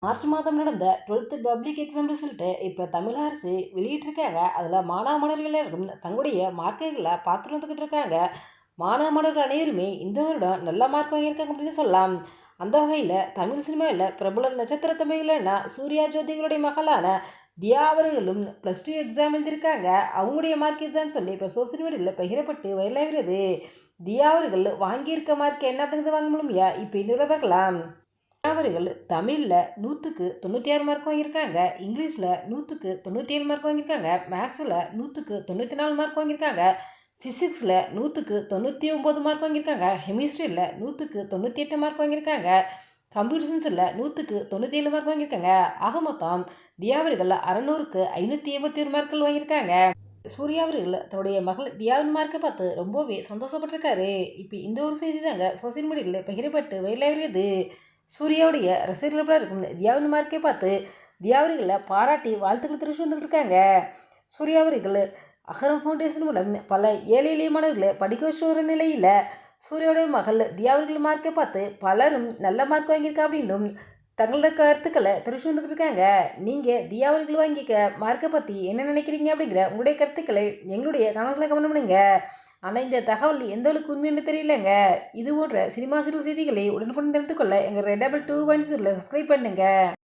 March மாதம் நடந்த 12th public exam result இப்போ தமிழக அரசு வெளியிட்டிருக்காங்க. அதில் மாணவ மாணவர்கள் எல்லாரும் தங்களுடைய மார்க்குகளை பார்த்துட்டு வந்துக்கிட்டு இருக்காங்க. மாணவ மாணவர்கள் அனைவருமே இந்த வருடம் நல்ல மார்க் வாங்கியிருக்காங்க அப்படின்னு சொல்லலாம். அந்த வகையில் தமிழ் சினிமாவில் பிரபல நட்சத்திர தமிழனா சூர்யா ஜோதிகளுடைய மகளான தியா அவர்களும் +2 எக்ஸாம் எழுதியிருக்காங்க. அவங்களுடைய மார்க் இதுதான் சொல்லி இப்போ சோசியல் மீடியாவில் பகிரப்பட்டு வைரலாகிறது. தியா அவர்கள் வாங்கியிருக்க மார்க் என்ன அப்படிங்கிறது வாங்க முடியுமையா இப்போ இந்த பார்க்கலாம். அவர்கள் தமிழில் 100க்கு 96 மார்க் வாங்கியிருக்காங்க. இங்கிலீஷில் 100க்கு 97 மார்க் வாங்கியிருக்காங்க. மேக்ஸில் 100க்கு 94 மார்க் வாங்கியிருக்காங்க. ஃபிசிக்ஸில் 100க்கு 99 மார்க் வாங்கியிருக்காங்க. கெமிஸ்ட்ரியில் 100க்கு 98 மார்க் வாங்கியிருக்காங்க. கம்ப்யூட்டர் சயின்ஸில் 100க்கு 97 மார்க் வாங்கியிருக்காங்க. ஆக மொத்தம் தியா அவர்கள் 600க்கு 581 மார்க்கள் வாங்கியிருக்காங்க. சூர்யா அவர்கள் தன்னுடைய மகள் தியாவின் மார்க்கை பார்த்து ரொம்பவே சந்தோஷப்பட்டிருக்காரு. இப்போ இந்த ஒரு செய்தி தாங்க சோசியல் மீடியாவில் பகிரப்பட்டு வைரலாகிறது. சூர்யாவுடைய ரசிகர்கள் இருக்கும் தியாவின் மார்க்கை பார்த்து தியா அவர்களை பாராட்டி வாழ்த்துக்கள் தெரிவித்து வந்துட்டு இருக்காங்க. சூர்யா அவர்கள் அகரம் ஃபவுண்டேஷன் மூலம் பல ஏழை எளிய மாணவர்களை படிக்க வச்ச ஒரு நிலையில் சூர்யாவுடைய மகள் தியா அவர்கள் மார்க்கை பார்த்து பலரும் நல்ல மார்க் வாங்கியிருக்கா அப்படின்னும் தங்களோட கருத்துக்களை தெரிவித்து வந்துட்டு இருக்காங்க. நீங்கள் தியா அவர்கள் வாங்கிக்க மார்க்கை பற்றி என்ன நினைக்கிறீங்க அப்படிங்கிற உங்களுடைய கருத்துக்களை எங்களுடைய கமெண்ட்ஸில் கமெண்ட் பண்ணுங்க. ஆனால் இந்த தகவல் எந்த அளவுக்கு உண்மைன்னு தெரியலங்க. இது போன்ற சினிமா சீரியல் செய்திகளை உடனுக்குடன் தெரிந்து கொள்ள எங்கள் ரெட் டபுள் 2 1 சப்ஸ்கிரைப் பண்ணுங்க.